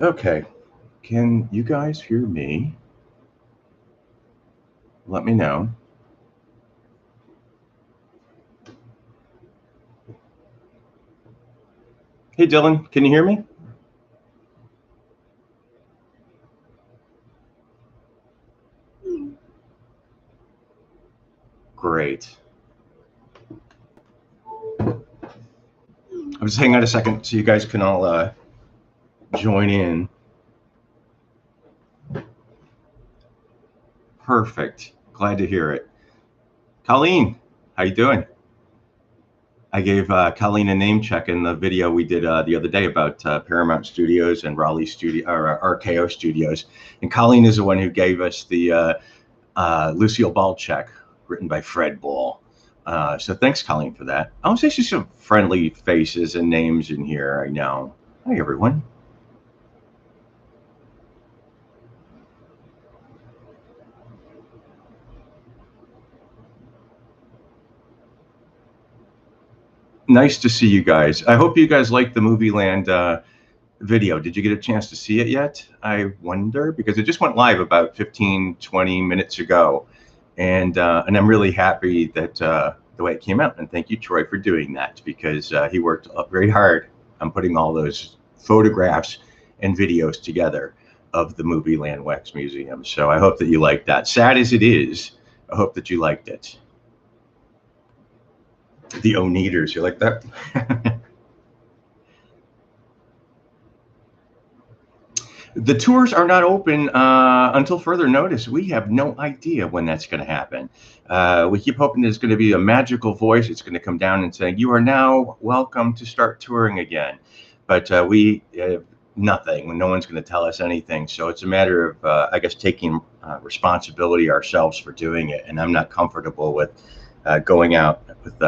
Okay, can you guys hear me? Let me know. Hey, Dylan, can you hear me? Great. I'm just hanging out a second so you guys can all join in. Perfect. Glad to hear it. Colleen, how you doing? I gave Colleen a name check in the video we did the other day about Paramount Studios and Raleigh Studio or RKO Studios, and Colleen is the one who gave us the Lucille Ball check written by Fred Ball. So thanks, Colleen, for that. I was actually some friendly faces and names in here. I know. Hi, everyone. Nice to see you guys. I hope you guys liked the Movieland video. Did you get a chance to see it yet? I wonder, because it just went live about 15, 20 minutes ago. And I'm really happy that the way it came out. And thank you, Troy, for doing that, because he worked very hard on putting all those photographs and videos together of the Movieland Wax Museum. So I hope that you liked that. Sad as it is, I hope that you liked it. The Oneaters, you like that? The tours are not open until further notice. We have no idea when that's going to happen. We keep hoping there's going to be a magical voice. It's going to come down and say, "You are now welcome to start touring again." But we have nothing. No one's going to tell us anything. So it's a matter of, I guess, taking responsibility ourselves for doing it. And I'm not comfortable with going out with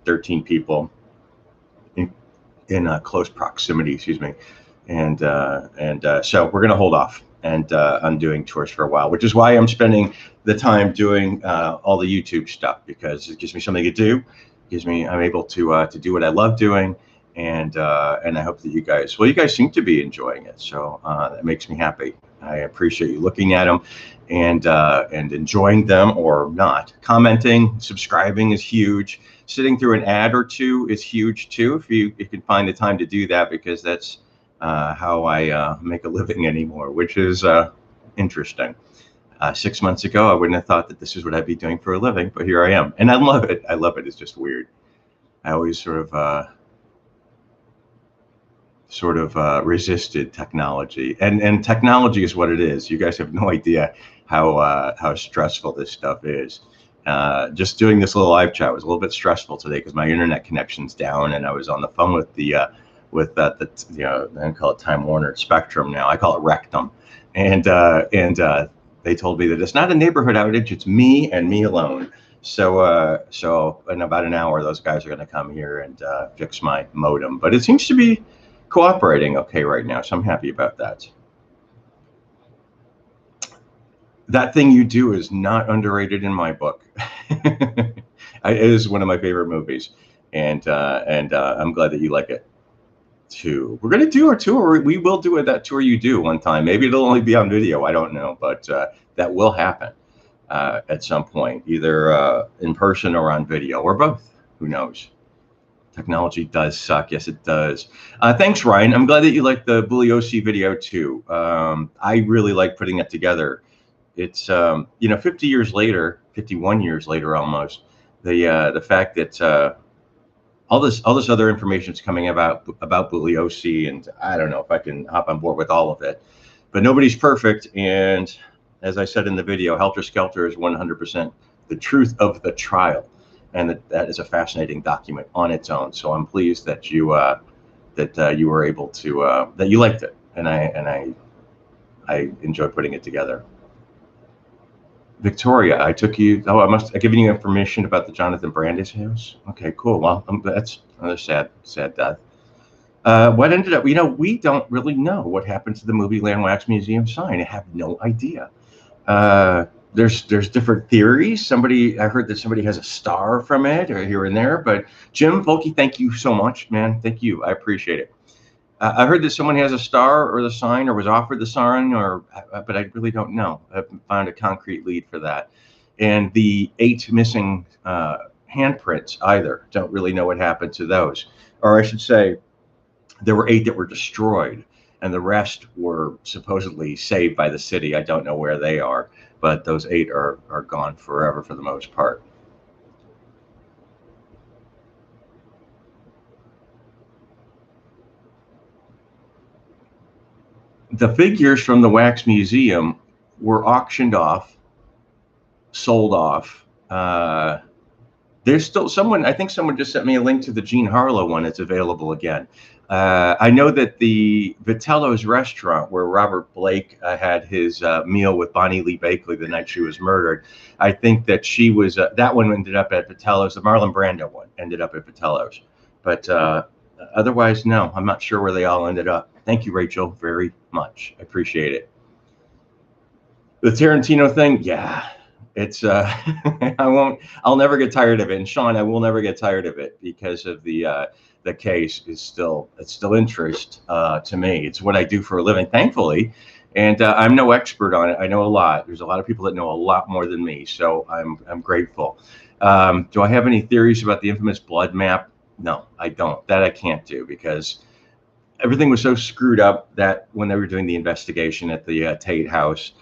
13 people in close proximity. Excuse me. And so we're going to hold off and on doing tours for a while, which is why I'm spending the time doing all the YouTube stuff, because it gives me something to do. I'm able to do what I love doing, and I hope that you guys seem to be enjoying it. So that makes me happy. I appreciate you looking at them and enjoying them or not. Commenting, subscribing is huge. Sitting through an ad or two is huge too, if you can find the time to do that, because that's how I make a living anymore, which is interesting. 6 months ago, I wouldn't have thought that this is what I'd be doing for a living, but here I am, and I love it. I love it. It's just weird. I always sort of resisted technology, and technology is what it is. You guys have no idea how stressful this stuff is. Just doing this little live chat was a little bit stressful today because my internet connection's down, and I was on the phone with the I call it Time Warner Spectrum now. I call it Rectum, and they told me that it's not a neighborhood outage; it's me and me alone. So in about an hour, those guys are going to come here and fix my modem. But it seems to be cooperating okay right now, so I'm happy about that. That Thing You Do is not underrated in my book. It is one of my favorite movies, and I'm glad that you like it too. We're going to do our tour. We will do that tour you do one time. Maybe it'll only be on video. I don't know, but that will happen at some point, either in person or on video, or both. Who knows? Technology does suck. Yes, it does. Thanks, Ryan. I'm glad that you liked the Bugliosi video too. I really like putting it together. It's 50 years later, 51 years later almost, the fact that all this other information is coming about Bugliosi, and I don't know if I can hop on board with all of it, but nobody's perfect. And as I said in the video, Helter Skelter is 100% the truth of the trial, and that is a fascinating document on its own. So I'm pleased that you were able to that you liked it, and I enjoy putting it together. Victoria, I took you. Oh, I must have given you information about the Jonathan Brandis house. Okay, cool. Well, that's another sad death. What ended up? We don't really know what happened to the Movieland Wax Museum sign. I have no idea. there's different theories. I heard that somebody has a star from it or here and there. But Jim Volke, thank you so much, man. Thank you. I appreciate it. I heard that someone has a star or the sign or was offered the sign, but I really don't know. I haven't found a concrete lead for that. And the 8 missing handprints either. Don't really know what happened to those. Or I should say, there were 8 that were destroyed, and the rest were supposedly saved by the city. I don't know where they are, but those 8 are gone forever for the most part. The figures from the Wax Museum were auctioned off, sold off. There's still someone, I think someone just sent me a link to the Jean Harlow one. It's available again. I know that the Vitello's restaurant, where Robert Blake had his meal with Bonnie Lee Bakley the night she was murdered, I think that she was, that one ended up at Vitello's. The Marlon Brando one ended up at Vitello's. But otherwise, no, I'm not sure where they all ended up. Thank you, Rachel, very much. I appreciate it. The Tarantino thing, yeah. It's I'll never get tired of it. And Sean, I will never get tired of it because of the case is still interest to me. It's what I do for a living, thankfully. And I'm no expert on it. I know a lot. There's a lot of people that know a lot more than me. So I'm grateful. Do I have any theories about the infamous blood map? No, I don't. That I can't do because everything was so screwed up that when they were doing the investigation at the Tate house,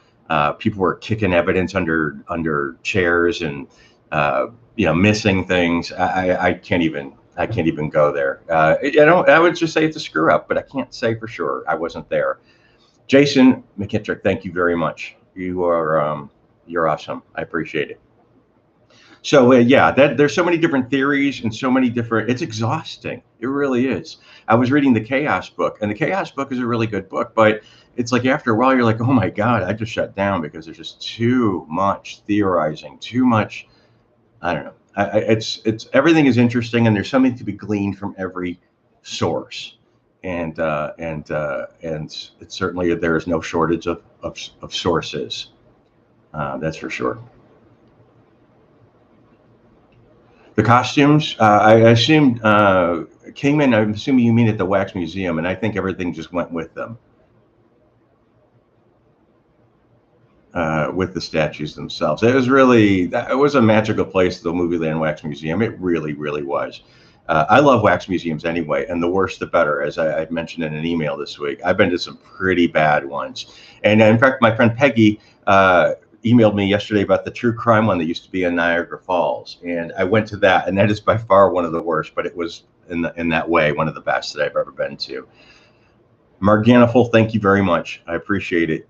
people were kicking evidence under chairs and missing things. I can't even go there. I would just say it's a screw up, but I can't say for sure. I wasn't there. Jason McKittrick, thank you very much. You're awesome. I appreciate it. So yeah, there's so many different theories and so many different. It's exhausting. It really is. I was reading the Chaos book, and the Chaos book is a really good book, but it's like after a while you're like, oh my God, I just shut down because there's just too much theorizing, too much. I don't know. It's everything is interesting, and there's something to be gleaned from every source, and it's certainly there is no shortage of sources. That's for sure. The costumes, I assumed Kingman. I'm assuming you mean at the Wax Museum, and I think everything just went with them, with the statues themselves. It was a magical place, the Movieland Wax Museum. It really, really was. I love wax museums anyway, and the worse the better, as I mentioned in an email this week. I've been to some pretty bad ones, and in fact, my friend Peggy emailed me yesterday about the true crime one that used to be in Niagara Falls, and I went to that, and that is by far one of the worst, but it was in that way one of the best that I've ever been to. Marganiful, thank you very much. I appreciate it.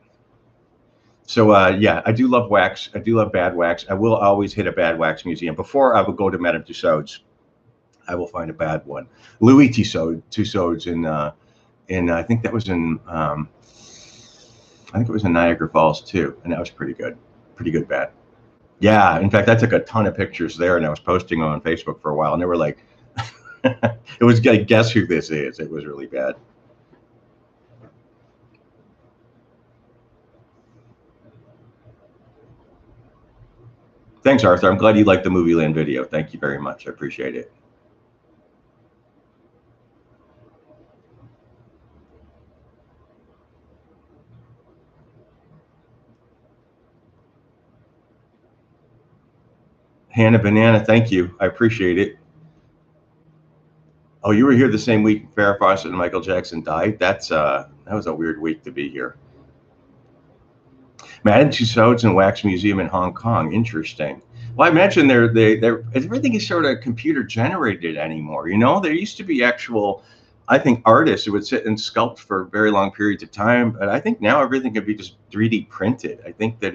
So yeah, I do love wax. I do love bad wax. I will always hit a bad wax museum. Before I would go to Madame Tussauds, I will find a bad one. Louis Tussauds in I think that was in I think it was in Niagara Falls too, and that was pretty good bad. Yeah, in fact, I took a ton of pictures there, and I was posting on Facebook for a while, and they were like, it was like, guess who this is? It was really bad. Thanks, Arthur. I'm glad you liked the Movieland video. Thank you very much. I appreciate it. Hannah Banana, thank you. I appreciate it. Oh, you were here the same week Farrah Fawcett and Michael Jackson died? That was a weird week to be here. Madame Tussauds and Wax Museum in Hong Kong. Interesting. Well, I imagine everything is sort of computer generated anymore. There used to be actual, I think, artists who would sit and sculpt for very long periods of time, but I think now everything can be just 3D printed. I think that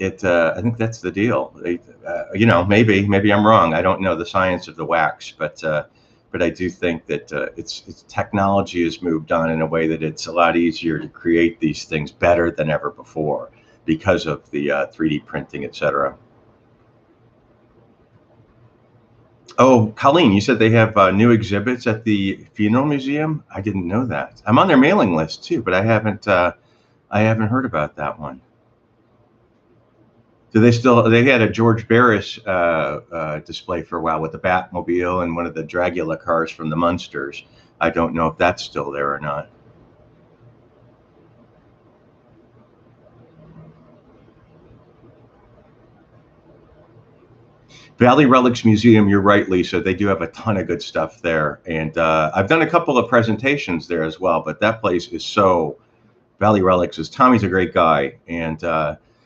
I think that's the deal. Maybe I'm wrong. I don't know the science of the wax, but I do think that its technology has moved on in a way that it's a lot easier to create these things better than ever before because of the 3D printing, etc. Oh, Colleen, you said they have new exhibits at the Funeral Museum. I didn't know that. I'm on their mailing list too, but I haven't heard about that one. Do they still? They had a George Barris display for a while with the Batmobile and one of the Dragula cars from the Munsters. I don't know if that's still there or not. Valley Relics Museum, you're right, Lisa. They do have a ton of good stuff there. And I've done a couple of presentations there as well, but that place is so, Valley Relics is, Tommy's a great guy. And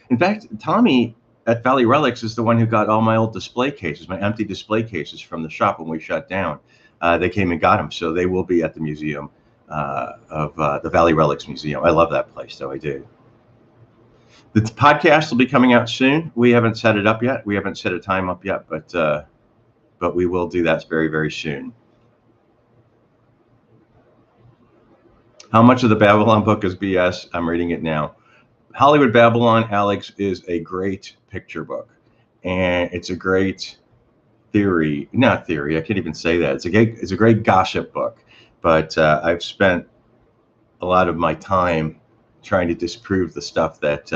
in fact, Tommy at Valley Relics is the one who got all my old display cases, my empty display cases from the shop when we shut down. They came and got them. So they will be at the museum of the Valley Relics Museum. I love that place, so I do. The podcast will be coming out soon. We haven't set it up yet. We haven't set a time up yet, but we will do that very, very soon. How much of the Babylon book is BS? I'm reading it now. Hollywood Babylon, Alex, is a great picture book, and it's a great theory. Not theory. I can't even say that. It's a great gossip book, but I've spent a lot of my time trying to disprove the stuff that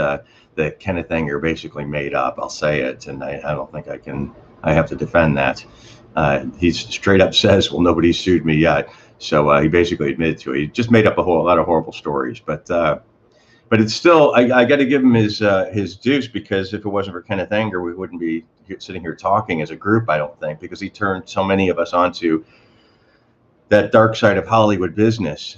that Kenneth Anger basically made up. I'll say it, and I don't think I can. I have to defend that. He straight up says, "Well, nobody's sued me yet." So he basically admitted to it. He just made up a lot of horrible stories, but it's still. I got to give him his dues, because if it wasn't for Kenneth Anger, we wouldn't be sitting here talking as a group. I don't think, because he turned so many of us onto that dark side of Hollywood business.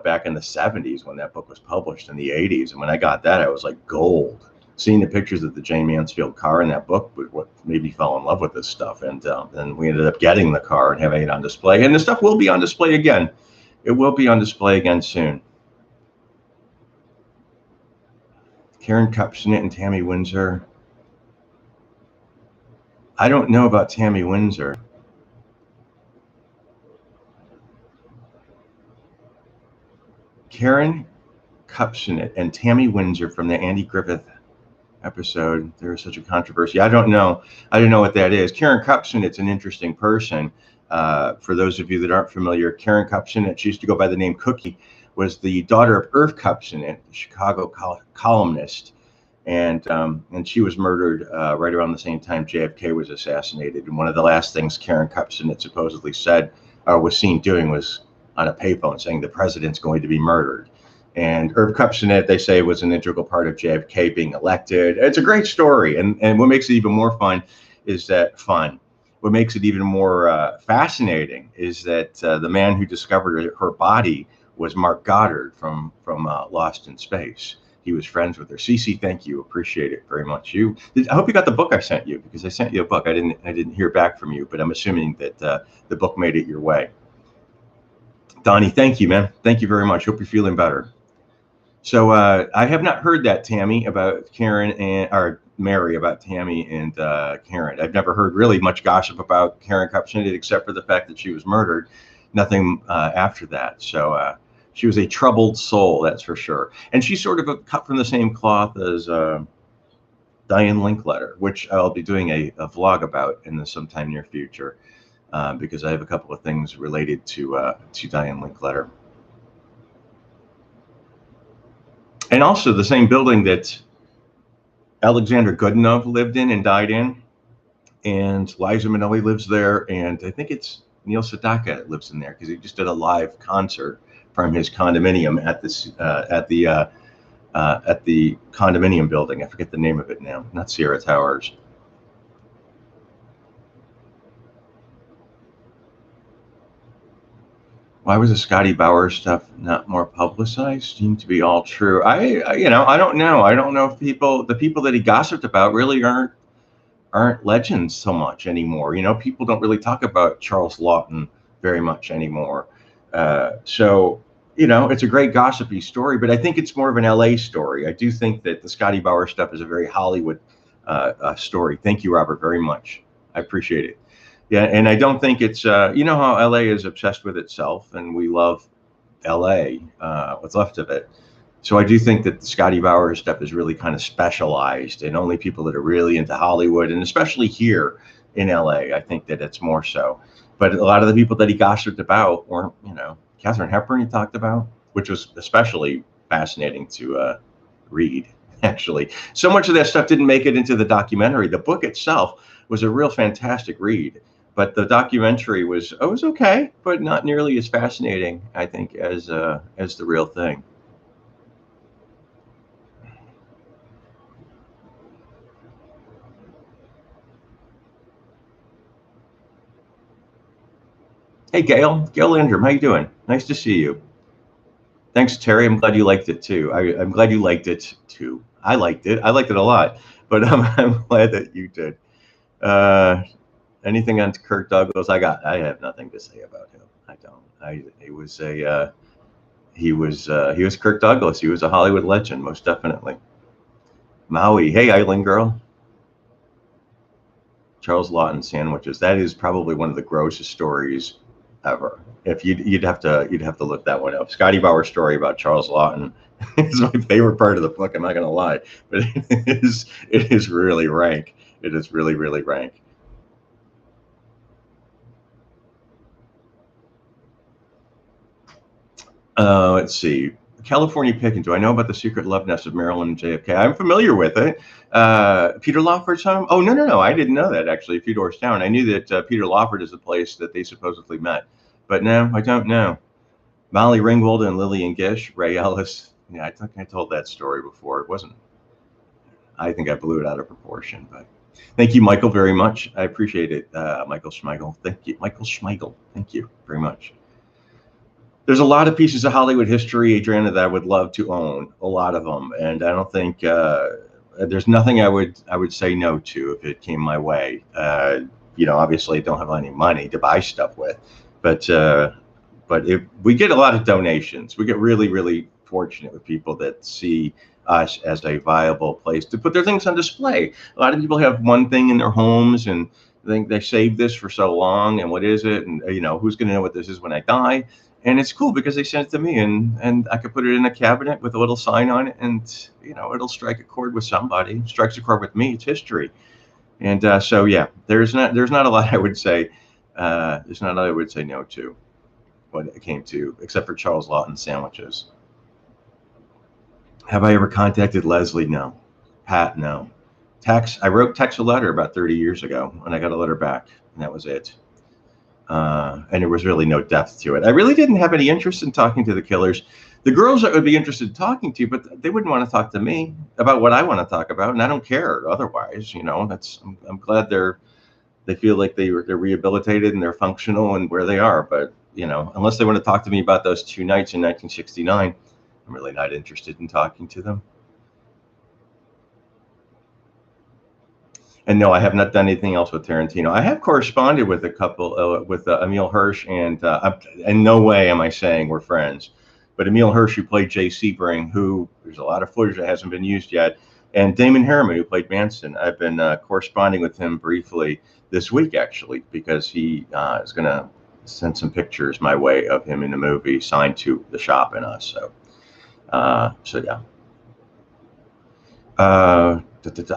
Back in the 70s when that book was published, in the 80s. And when I got that, I was like gold. Seeing the pictures of the Jane Mansfield car in that book was what made me fall in love with this stuff. And we ended up getting the car and having it on display. And the stuff will be on display again. It will be on display again soon. Karen Kupcinet and Tammy Windsor. I don't know about Tammy Windsor. Karen Kupcinet and Tammy Windsor from the Andy Griffith episode. There was such a controversy. I don't know. I don't know what that is. Karen Kupcinet's an interesting person. For those of you that aren't familiar, Karen Kupcinet, she used to go by the name Cookie, was the daughter of Irv Kupcinet, the Chicago columnist. And she was murdered right around the same time JFK was assassinated. And one of the last things Karen Kupcinet supposedly said or was seen doing was on a payphone saying the president's going to be murdered. And Irv Kupcinet, they say, was an integral part of JFK being elected. It's a great story. And what makes it even more fun is that what makes it even more fascinating is that the man who discovered her body was Mark Goddard from Lost in Space. He was friends with her. Cece, thank you. Appreciate it very much. I hope you got the book I sent you, because I sent you a book. I didn't hear back from you, but I'm assuming that the book made it your way. Donnie, thank you, man. Thank you very much. Hope you're feeling better. So I have not heard that, Tammy, about Karen or Mary, about Tammy and Karen. I've never heard really much gossip about Karen Kupcinet except for the fact that she was murdered. Nothing after that. So she was a troubled soul, that's for sure. And she's sort of cut from the same cloth as Diane Linkletter, which I'll be doing a vlog about in the sometime near future. Because I have a couple of things related to Diane Linkletter. And also the same building that Alexander Goodenough lived in and died in. And Liza Minnelli lives there. And I think it's Neil Sedaka that lives in there, because he just did a live concert from his condominium at the condominium building. I forget the name of it now. Not Sierra Towers. Why was the Scotty Bauer stuff not more publicized? Seemed to be all true. I don't know. I don't know if the people that he gossiped about really aren't legends so much anymore. People don't really talk about Charles Lawton very much anymore. So it's a great gossipy story, but I think it's more of an LA story. I do think that the Scotty Bauer stuff is a very Hollywood story. Thank you, Robert, very much. I appreciate it. Yeah, and I don't think it's, how LA is obsessed with itself, and we love LA, what's left of it. So I do think that the Scotty Bauer stuff is really kind of specialized, and only people that are really into Hollywood, and especially here in LA, I think that it's more so. But a lot of the people that he gossiped about weren't, Katharine Hepburn he talked about, which was especially fascinating to read. actually. So much of that stuff didn't make it into the documentary. The book itself was a real fantastic read, but the documentary was, it was okay, but not nearly as fascinating, I think, as the real thing. Hey, Gail Landrum, how you doing? Nice to see you. Thanks, Terry. I'm glad you liked it too. I'm glad you liked it too. I liked it. I liked it a lot, but I'm glad that you did. Uh, Anything on Kirk Douglas? I have nothing to say about him. I don't. It was he was Kirk Douglas. He was a Hollywood legend, most definitely. Maui. Hey, Island Girl. Charles Lawton sandwiches. That is probably one of the grossest stories ever. If you'd have to look that one up. Scotty Bauer's story about Charles Lawton is my favorite part of the book. I'm not going to lie, but it is really rank. It is really really rank. Let's see. California Picking. Do I know about the secret love nest of Marilyn and JFK? I'm familiar with it. Peter Lawford's home? Oh, no, no, no. I didn't know that, actually, Fedor's Town. I knew that Peter Lawford is the place that they supposedly met. But no, I don't know. Molly Ringwald and Lillian Gish, Ray Ellis. Yeah, I think I told that story before. It wasn't, I think I blew it out of proportion. But thank you, Michael, very much. I appreciate it, Michael Schmeigel. Thank you, Michael Schmeigel. Thank you very much. There's a lot of pieces of Hollywood history, Adriana, that I would love to own. A lot of them, and I don't think there's nothing I would say no to if it came my way. Obviously, I don't have any money to buy stuff with, but if we get a lot of donations, we get really really fortunate with people that see us as a viable place to put their things on display. A lot of people have one thing in their homes and think they saved this for so long, and what is it, and who's going to know what this is when I die. And it's cool because they sent it to me, and I could put it in a cabinet with a little sign on it, and it'll strike a chord with somebody. It strikes a chord with me. It's history, and so yeah, there's not a lot I would say. There's not a lot I would say no to when it came to, except for Charles Lawton sandwiches. Have I ever contacted Leslie? No. Pat? No. I wrote Tex a letter about 30 years ago, and I got a letter back, and that was it. And there was really no depth to it. I really didn't have any interest in talking to the killers. The girls that would be interested in talking to, but they wouldn't want to talk to me about what I want to talk about, and I don't care otherwise. I'm glad they feel like they're rehabilitated and they're functional and where they are. But unless they want to talk to me about those two nights in 1969, I'm really not interested in talking to them. And no, I have not done anything else with Tarantino. I have corresponded with a couple, with Emil Hirsch, and in no way am I saying we're friends. But Emil Hirsch, who played Jay Sebring, who there's a lot of footage that hasn't been used yet, and Damon Harriman, who played Manson. I've been corresponding with him briefly this week, actually, because he is going to send some pictures my way of him in the movie, signed to the shop and us. So yeah.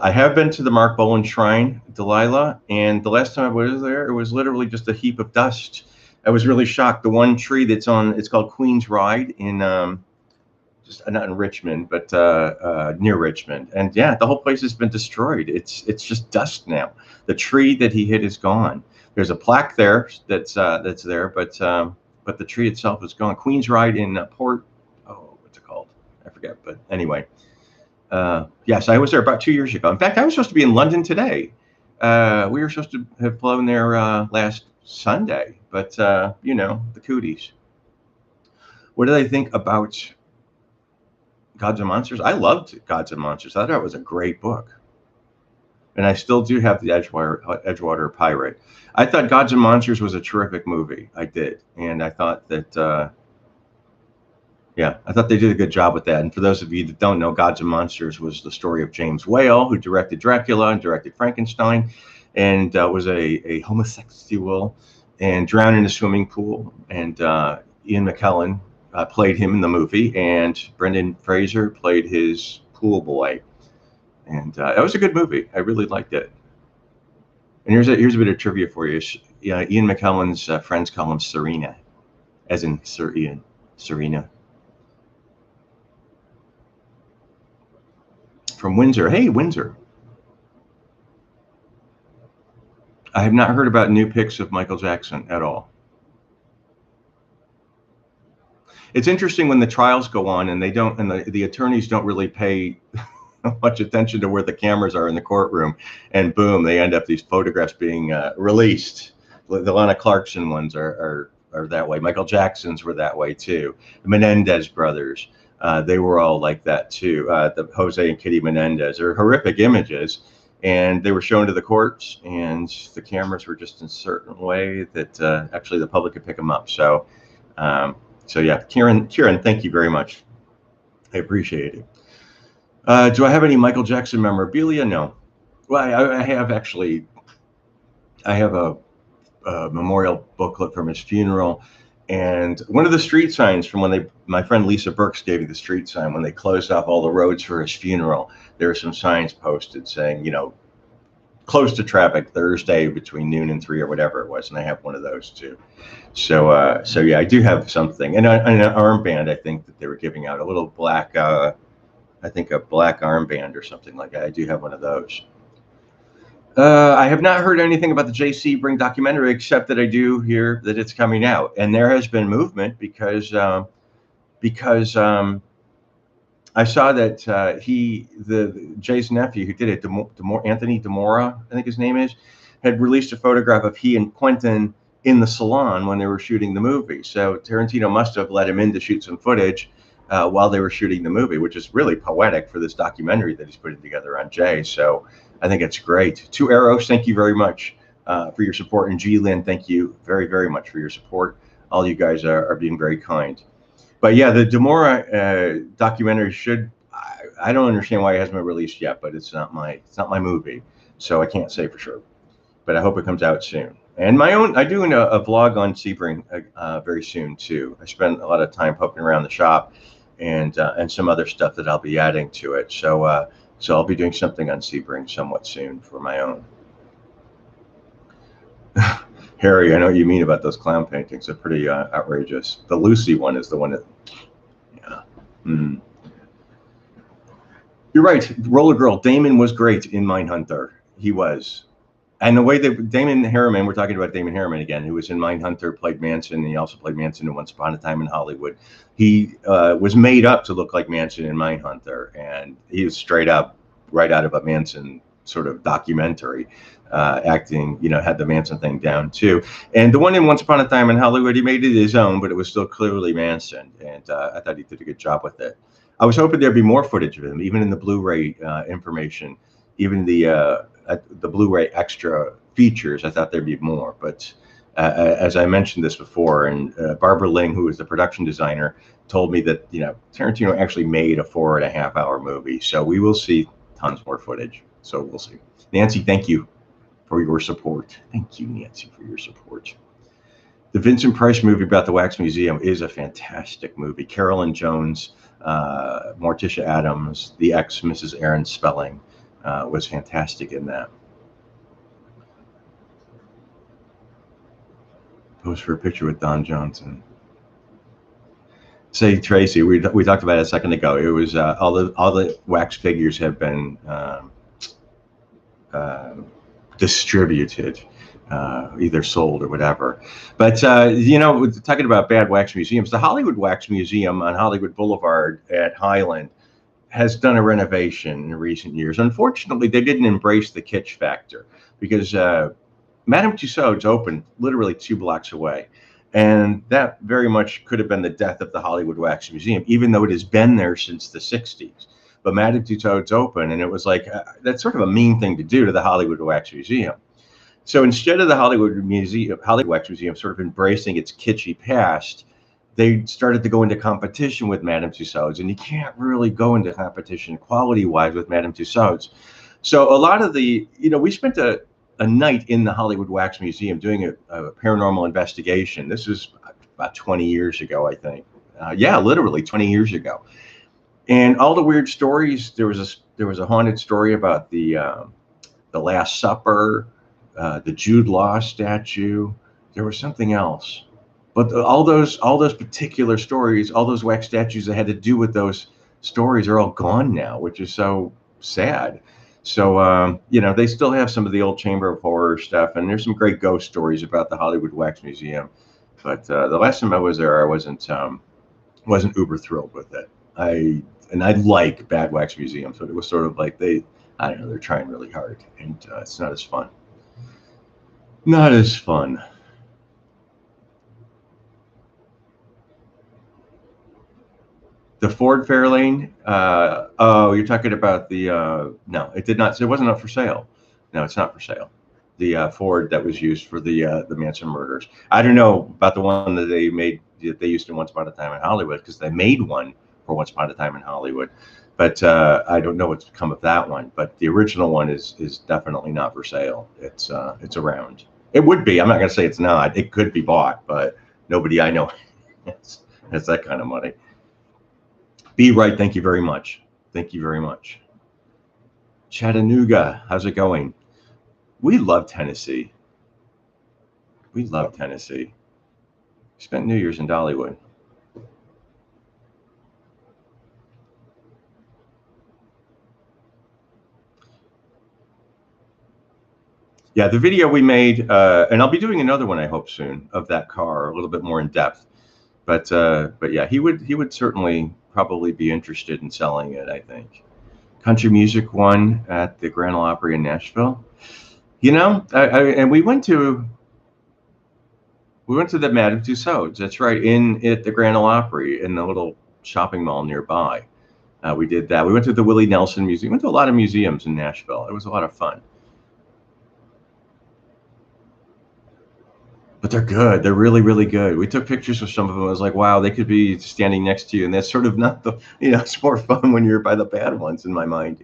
I have been to the Mark Bolan Shrine, Delilah, and the last time I was there, it was literally just a heap of dust. I was really shocked. The one tree it's called Queen's Ride in, just not in Richmond, but near Richmond. And yeah, the whole place has been destroyed. It's just dust now. The tree that he hit is gone. There's a plaque there that's there, but the tree itself is gone. Queen's Ride in Port, oh, what's it called? I forget, but anyway. Yes, I was there about 2 years ago. In fact, I was supposed to be in London today. We were supposed to have flown there last Sunday, but the cooties. What did I think about Gods and Monsters? I loved Gods and Monsters. I thought it was a great book, and I still do have the Edgewater Pirate. I thought Gods and Monsters was a terrific movie. I did, and I thought that. Yeah, I thought they did a good job with that. And for those of you that don't know, Gods and Monsters was the story of James Whale, who directed Dracula and directed Frankenstein, and was a homosexual and drowned in a swimming pool. And Ian McKellen played him in the movie, and Brendan Fraser played his pool boy. And that was a good movie. I really liked it. And here's a bit of trivia for you. Ian McKellen's friends call him Serena, as in Sir Ian, Serena. from Windsor. Hey, Windsor. I have not heard about new pics of Michael Jackson at all. It's interesting when the trials go on and they don't, and the attorneys don't really pay much attention to where the cameras are in the courtroom, and boom, they end up these photographs being released. The Lana Clarkson ones are that way. Michael Jackson's were that way too. The Menendez brothers, they were all like that too. The Jose and Kitty Menendez are horrific images, and they were shown to the courts, and the cameras were just in a certain way that actually the public could pick them up. So, so yeah, Kieran, thank you very much. I appreciate it. Do I have any Michael Jackson memorabilia? No. Well, I have actually. I have a memorial booklet from his funeral, and one of the street signs from when my friend Lisa Burks gave me the street sign when they closed off all the roads for his funeral. There were some signs posted saying, close to traffic Thursday between noon and 3 or whatever it was, and I have one of those too. So, so yeah, I do have something, and an armband. I think that they were giving out a little black, I think a black armband or something like that. I do have one of those. I have not heard anything about the J.C. Bring documentary, except that I do hear that it's coming out, and there has been movement because I saw that Jay's nephew who did it, Anthony DeMora, I think his name is, had released a photograph of he and Quentin in the salon when they were shooting the movie. So Tarantino must have let him in to shoot some footage while they were shooting the movie, which is really poetic for this documentary that he's putting together on Jay. So I think it's great. Two Arrows, thank you very much for your support. And G Lynn, thank you very, very much for your support. All you guys are being very kind. But yeah, the DeMora documentary I don't understand why it hasn't been released yet, but it's not my movie, so I can't say for sure. But I hope it comes out soon. And my own, I do a vlog on Sebring very soon too. I spent a lot of time poking around the shop and some other stuff that I'll be adding to it. So so I'll be doing something on Sebring somewhat soon for my own. Harry, I know what you mean about those clown paintings. They're pretty outrageous. The Lucy one is the one that, yeah. Mm. You're right. Roller Girl, Damon was great in Mindhunter. He was. And the way that Damon Harriman, we're talking about Damon Harriman again, who was in Mindhunter, played Manson, and he also played Manson in Once Upon a Time in Hollywood. He was made up to look like Manson in Mindhunter, and he was straight up right out of a Manson sort of documentary, acting, had the Manson thing down too. And the one in Once Upon a Time in Hollywood, he made it his own, but it was still clearly Manson, and I thought he did a good job with it. I was hoping there'd be more footage of him, even in the Blu-ray information, even the Blu-ray extra features. I thought there'd be more, but as I mentioned this before, and Barbara Ling, who was the production designer, told me that Tarantino actually made a 4.5-hour movie, so we will see tons more footage. So we'll see. Nancy, thank you for your support. Thank you, Nancy, for your support. The Vincent Price movie about the Wax Museum is a fantastic movie. Carolyn Jones, Morticia Adams, the ex-Mrs. Aaron Spelling was fantastic in that. Pose for a picture with Don Johnson. Say, Tracy, we talked about it a second ago. It was all the wax figures have been distributed, either sold or whatever. But talking about bad wax museums, the Hollywood Wax Museum on Hollywood Boulevard at Highland has done a renovation in recent years. Unfortunately, they didn't embrace the kitsch factor because Madame Tussauds opened literally 2 blocks away. And that very much could have been the death of the Hollywood Wax Museum, even though it has been there since the 60s. But Madame Tussauds opened, and it was like, that's sort of a mean thing to do to the Hollywood Wax Museum. So instead of the Hollywood Wax Museum sort of embracing its kitschy past, they started to go into competition with Madame Tussauds, and you can't really go into competition quality-wise with Madame Tussauds. So a lot of the, we spent a night in the Hollywood Wax Museum doing a paranormal investigation. This was about 20 years ago, I think. Yeah, literally 20 years ago. And all the weird stories. There was a haunted story about the Last Supper, the Jude Law statue. There was something else. But all those particular stories, all those wax statues that had to do with those stories are all gone now, which is so sad. So, you know, they still have some of the old Chamber of Horror stuff, and there's some great ghost stories about the Hollywood Wax Museum. But the last time I was there, I wasn't uber thrilled with it. I like bad wax museums, but it was sort of like I don't know, they're trying really hard, and it's not as fun. Not as fun. The Ford Fairlane. Oh, you're talking about the. No, it did not. It wasn't up for sale. No, it's not for sale. The Ford that was used for the Manson murders. I don't know about the one that they made. They used in Once Upon a Time in Hollywood, because they made one for Once Upon a Time in Hollywood, but I don't know what's become of that one. But the original one is definitely not for sale. It's around. It would be. I'm not going to say it's not. It could be bought, but nobody I know has that kind of money. Be right. Thank you very much. Thank you very much. Chattanooga, how's it going? We love Tennessee. We love Tennessee. Spent New Year's in Dollywood. Yeah, the video we made, and I'll be doing another one, I hope, soon, of that car, a little bit more in depth. But yeah, he would certainly probably be interested in selling it, I think. Country Music won at the Grand Ole Opry in Nashville. You know, and we went to the Madame Tussauds. That's right, at the Grand Ole Opry in the little shopping mall nearby. We did that. We went to the Willie Nelson Museum. We went to a lot of museums in Nashville. It was a lot of fun. But they're good. They're really, really good. We took pictures with some of them. I was like, wow, they could be standing next to you. And that's sort of not the, it's more fun when you're by the bad ones in my mind,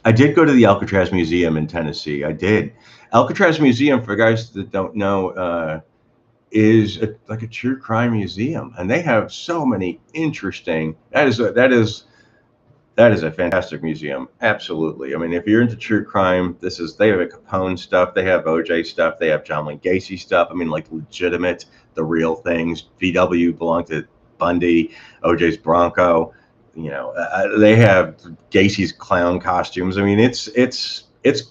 I did go to the Alcatraz Museum in Tennessee. I did. Alcatraz Museum, for guys that don't know, is like a true crime museum. And they have so many interesting, that is a fantastic museum. Absolutely. I mean, if you're into true crime, they have a Capone stuff. They have OJ stuff. They have John Wayne Gacy stuff. I mean, like legitimate, the real things. VW belonged to Bundy, OJ's Bronco. They have Gacy's clown costumes. I mean, it's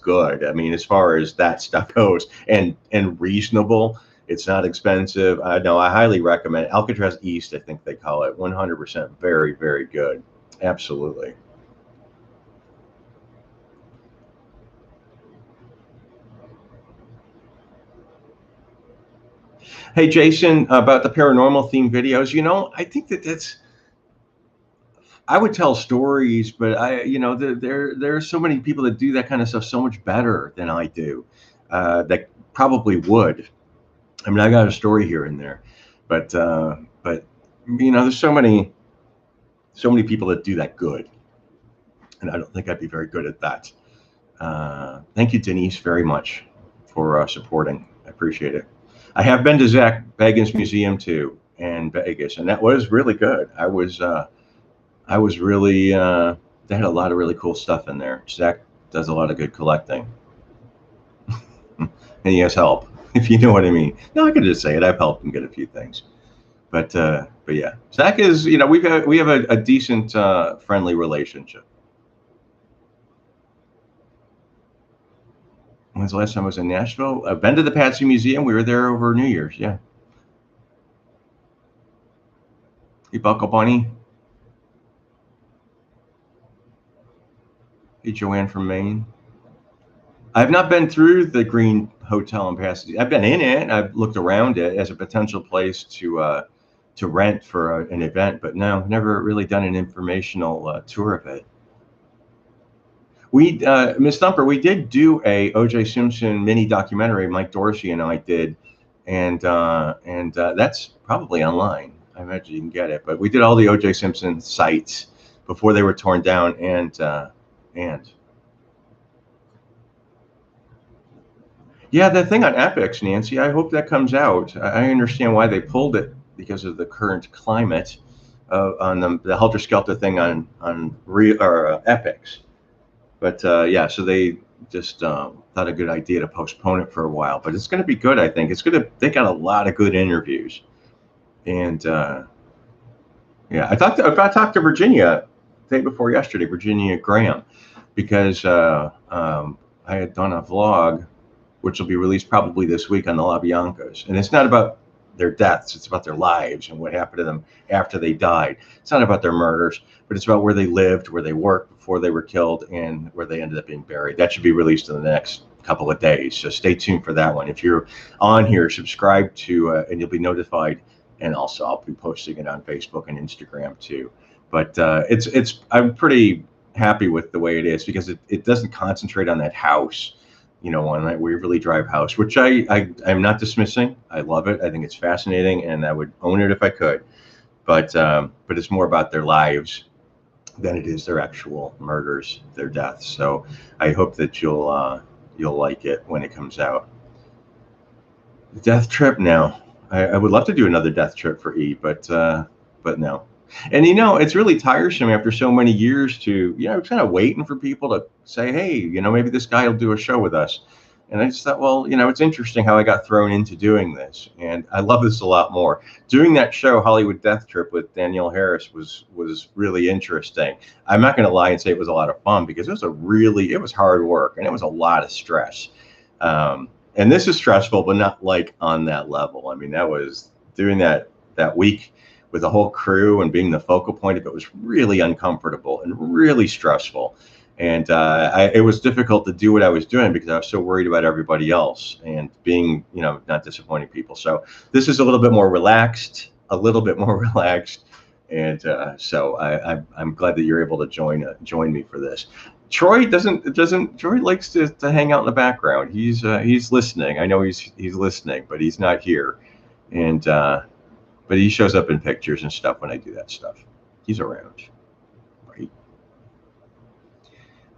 good. I mean, as far as that stuff goes, and reasonable. It's not expensive. No, I highly recommend it. Alcatraz East, I think they call it. 100%. Very, very good. Absolutely. Hey, Jason, about the paranormal themed videos, I think I would tell stories, but there are so many people that do that kind of stuff so much better than I do, that probably would. I mean, I got a story here and there, but there's so many people that do that good, and I don't think I'd be very good at that. Thank you, Denise, very much for supporting. I appreciate it. I have been to Zach Bagans' museum too in Vegas, and that was really good. I was really, they had a lot of really cool stuff in there. Zach does a lot of good collecting, and he has help, if you know what I mean. No, I can just say it. I've helped him get a few things, but yeah, Zach is, we have a decent, friendly relationship. When's the last time I was in Nashville? I've been to the Patsy Museum. We were there over New Year's. Yeah. Hey, Buckle Bunny. Hey, Joanne from Maine. I've not been through the Green Hotel in Pasadena. I've been in it. I've looked around it as a potential place to rent for an event, but no, never really done an informational tour of it. We, Ms. Thumper, we did do a O.J. Simpson mini documentary. Mike Dorsey and I did, and that's probably online. I imagine you can get it. But we did all the O.J. Simpson sites before they were torn down, and yeah, the thing on Epix, Nancy. I hope that comes out. I understand why they pulled it, because of the current climate on the Helter Skelter thing on Epix. But yeah, so they just thought a good idea to postpone it for a while. But it's going to be good, I think. They got a lot of good interviews. And yeah, I talked to Virginia the day before yesterday, Virginia Graham, because I had done a vlog, which will be released probably this week on the LaBiancas. And it's not about their deaths, it's about their lives and what happened to them after they died. It's not about their murders, but it's about where they lived, where they worked before they were killed, and where they ended up being buried. That should be released in the next couple of days. So stay tuned for that one. If you're on here, subscribe to, and you'll be notified. And also, I'll be posting it on Facebook and Instagram too. But I'm pretty happy with the way it is, because it doesn't concentrate on that house, on that Waverly Drive house, which I'm not dismissing. I love it. I think it's fascinating, and I would own it if I could. But it's more about their lives than it is their actual murders, their deaths. So I hope that you'll like it when it comes out. Death Trip now. I would love to do another Death Trip for E, but no. And it's really tiresome after so many years to, kind of waiting for people to say, hey, maybe this guy will do a show with us. And I just thought, well, it's interesting how I got thrown into doing this. And I love this a lot more. Doing that show, Hollywood Death Trip, with Danielle Harris was really interesting. I'm not going to lie and say it was a lot of fun, because it was hard work, and it was a lot of stress. And this is stressful, but not like on that level. I mean, that was doing that week with the whole crew and being the focal point of it was really uncomfortable and really stressful. And it was difficult to do what I was doing, because I was so worried about everybody else and being, not disappointing people. So this is a little bit more relaxed. And so I'm glad that you're able to join me for this. Troy Troy likes to hang out in the background. He's listening. I know he's listening, but he's not here. And but he shows up in pictures and stuff when I do that stuff. He's around, right?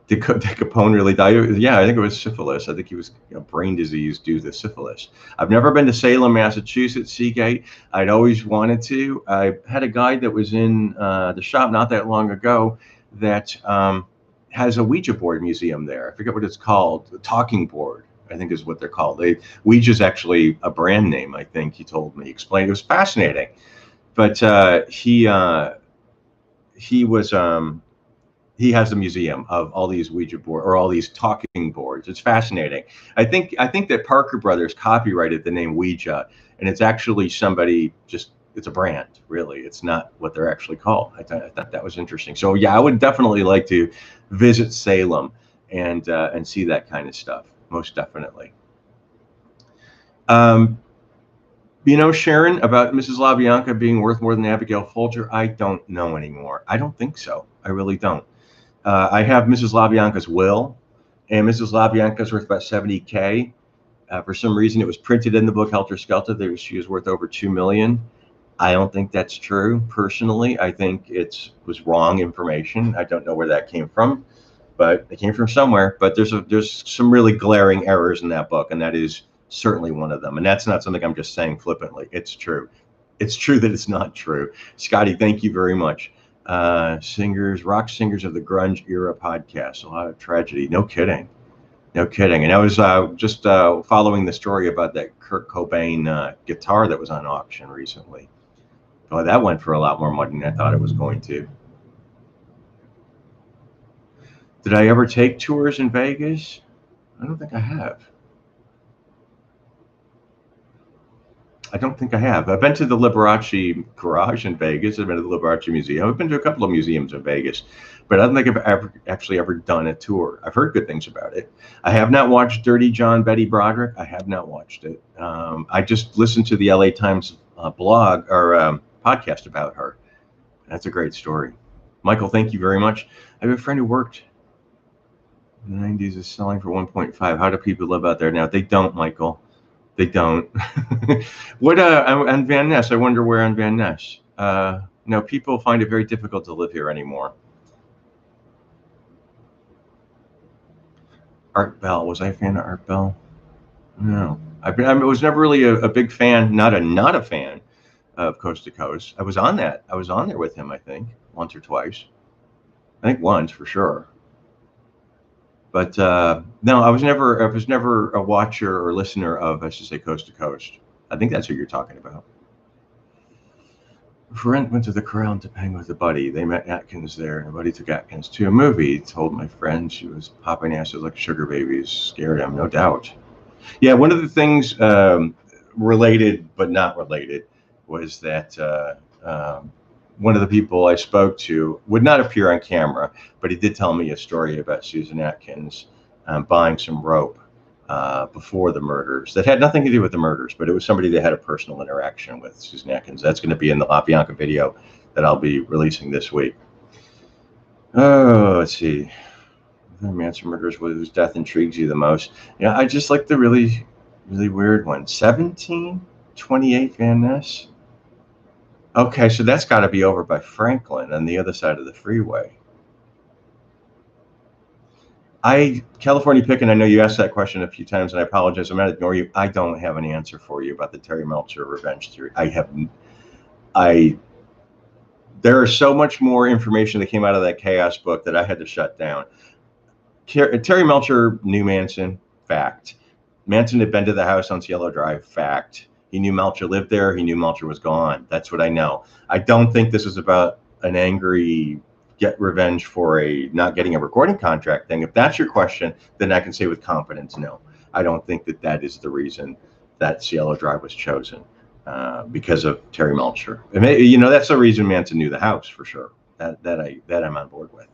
Did Capone really die? Yeah, I think it was syphilis. I think he was brain disease due to syphilis. I've never been to Salem, Massachusetts, Seagate. I'd always wanted to. I had a guy that was in the shop not that long ago that has a Ouija board museum there. I forget what it's called. The Talking Board, I think, is what they're called. Ouija's actually a brand name, I think. He told me, explained. It was fascinating. But he has a museum of all these Ouija board, or all these talking boards. It's fascinating. I think that Parker Brothers copyrighted the name Ouija, and it's actually it's a brand, really. It's not what they're actually called. I thought that was interesting. So yeah, I would definitely like to visit Salem and see that kind of stuff. Most definitely. Sharon, about Mrs. LaBianca being worth more than Abigail Folger, I don't know anymore. I don't think so. I really don't. I have Mrs. LaBianca's will, and Mrs. LaBianca's worth about $70K. For some reason, it was printed in the book Helter Skelter that she was worth over $2 million. I don't think that's true. Personally, I think it was wrong information. I don't know where that came from, but it came from somewhere. But there's some really glaring errors in that book, and that is certainly one of them. And that's not something I'm just saying flippantly. It's true. It's true that it's not true. Scotty, thank you very much. Rock singers of the grunge era podcast. A lot of tragedy. No kidding. And I was just following the story about that Kurt Cobain guitar that was on auction recently. Boy, that went for a lot more money than I thought it was going to. Did I ever take tours in Vegas? I don't think I have. I've been to the Liberace Garage in Vegas. I've been to the Liberace Museum. I've been to a couple of museums in Vegas, but I don't think I've ever done a tour. I've heard good things about it. I have not watched Dirty John, Betty Broderick. I have not watched it. I just listened to the LA Times blog or podcast about her. That's a great story. Michael, thank you very much. I have a friend who worked in the 90s is selling for 1.5. How do people live out there now? They don't, Michael. They don't. What on Van Ness? I wonder where on Van Ness. No, people find it very difficult to live here anymore. Art Bell. Was I a fan of Art Bell? No. I was never really a big fan. Not a fan of Coast to Coast. I was on there with him, I think, once or twice. I think once for sure. But no, I was never a watcher or listener of, I should say, Coast to Coast. I think that's what you're talking about. Friend went to the Corral to hang with a buddy. They met Atkins there, and a buddy took Atkins to a movie. He told my friend she was popping asses like sugar babies. Scared him, no doubt. Yeah, one of the things related but not related was that one of the people I spoke to would not appear on camera, but he did tell me a story about Susan Atkins buying some rope before the murders that had nothing to do with the murders, but it was somebody that had a personal interaction with Susan Atkins. That's going to be in the La Bianca video that I'll be releasing this week. Oh, let's see. The Manson murders, whose death intrigues you the most? Yeah, I just like the really, really weird one. 1728 Van Ness. Okay, so that's got to be over by Franklin on the other side of the freeway. California Pickin', I know you asked that question a few times, and I apologize. I'm not ignoring you. I don't have an answer for you about the Terry Melcher revenge theory. There is so much more information that came out of that chaos book that I had to shut down. Terry Melcher knew Manson, fact. Manson had been to the house on Cielo Drive, fact. He knew Melcher lived there. He knew Melcher was gone. That's what I know. I don't think this is about an angry get revenge for a not getting a recording contract thing. If that's your question, then I can say with confidence, no. I don't think that that is the reason that Cielo Drive was chosen because of Terry Melcher. You know, that's the reason Manson knew the house for sure. That I'm on board with.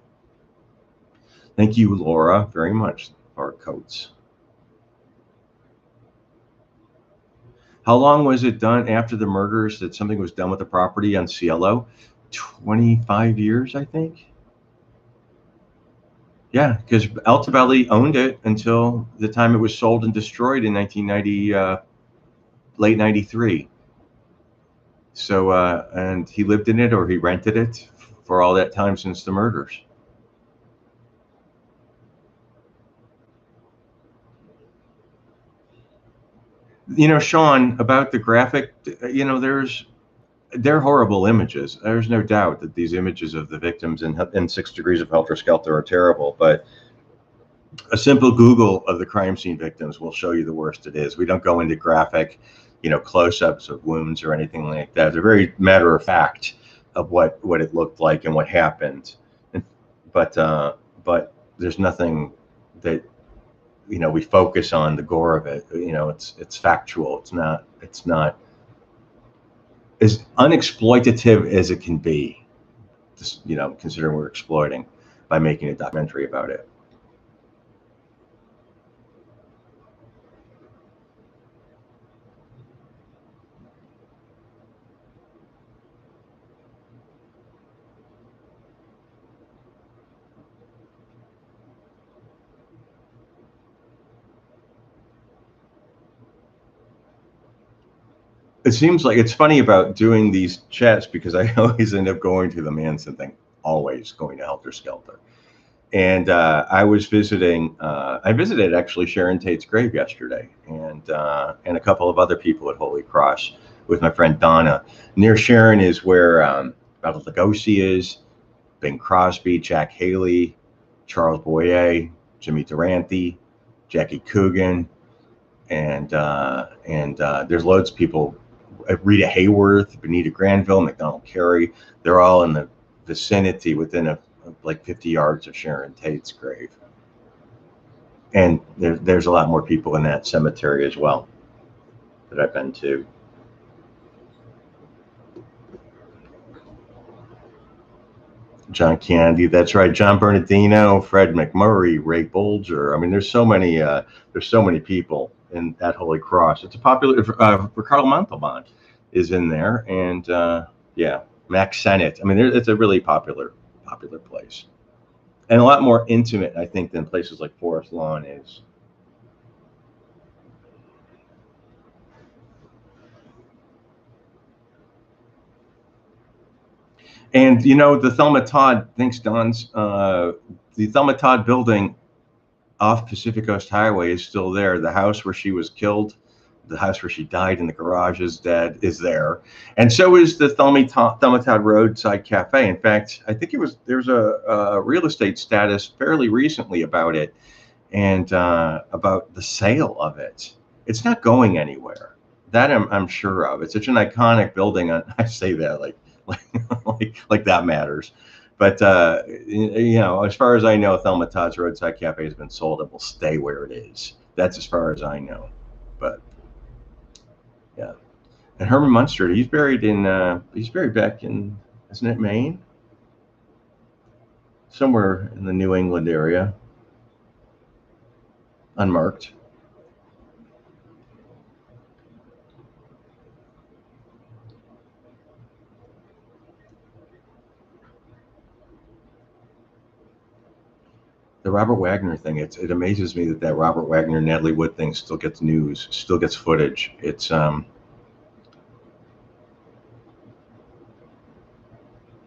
Thank you, Laura, very much for our coats. How long was it done after the murders that something was done with the property on Cielo? 25 years, I think. Yeah, because Altobelli owned it until the time it was sold and destroyed in 1990, late 93. So, and he lived in it or he rented it for all that time since the murders. You know, Sean, about the graphic, you know, they're horrible images. There's no doubt that these images of the victims in 6 Degrees of Helter Skelter are terrible, but a simple Google of the crime scene victims will show you the worst it is. We don't go into graphic, you know, close-ups of wounds or anything like that. They're very matter of fact of what it looked like and what happened. But there's nothing that, you know, we focus on the gore of it. You know, it's factual. It's not as unexploitative as it can be, just, you know, considering we're exploiting by making a documentary about it. It seems like it's funny about doing these chats because I always end up going to the Manson thing, always going to Helter Skelter. And I was visiting, I visited actually Sharon Tate's grave yesterday and a couple of other people at Holy Cross with my friend Donna. Near Sharon is where Bela Lugosi is, Bing Crosby, Jack Haley, Charles Boyer, Jimmy Durante, Jackie Coogan, and there's loads of people. Rita Hayworth, Benita Granville, McDonald Carey, they're all in the vicinity within like 50 yards of Sharon Tate's grave. And there's a lot more people in that cemetery as well that I've been to. John Candy, that's right. John Bernardino, Fred McMurray, Ray Bolger. I mean, there's so many people in at Holy Cross. It's a popular. Ricardo Montalban is in there, and yeah, Max Sennett. I mean, it's a really popular place, and a lot more intimate, I think, than places like Forest Lawn is. And you know, the Thelma Todd, thanks, Don's. The Thelma Todd building off Pacific Coast Highway is still there. The house where she was killed, the house where she died in the garage is is there. And so is the Thelma Todd Roadside Cafe. In fact, I think there's a real estate status fairly recently about it and about the sale of it. It's not going anywhere. That I'm sure of. It's such an iconic building. I say that like like that matters. But you know, as far as I know, Thelma Todd's Roadside Cafe has been sold and will stay where it is. That's as far as I know. But yeah, and Herman Munster, he's buried back in, isn't it Maine? Somewhere in the New England area, unmarked. The Robert Wagner thing, it amazes me that Robert Wagner Natalie Wood thing still gets news, still gets footage. It's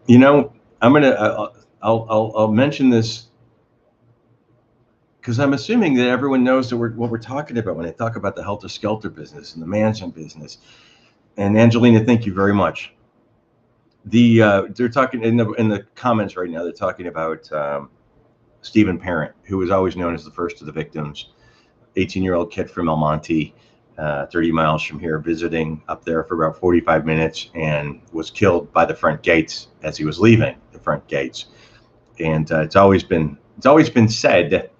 you know, I'll mention this because I'm assuming that everyone knows that what we're talking about when they talk about the Helter Skelter business and the mansion business. And Angelina, thank you very much. They're talking in the comments right now. They're talking about Stephen Parent, who was always known as the first of the victims, 18-year-old kid from El Monte, 30 miles from here, visiting up there for about 45 minutes, and was killed by the front gates as he was leaving the front gates. And it's always been said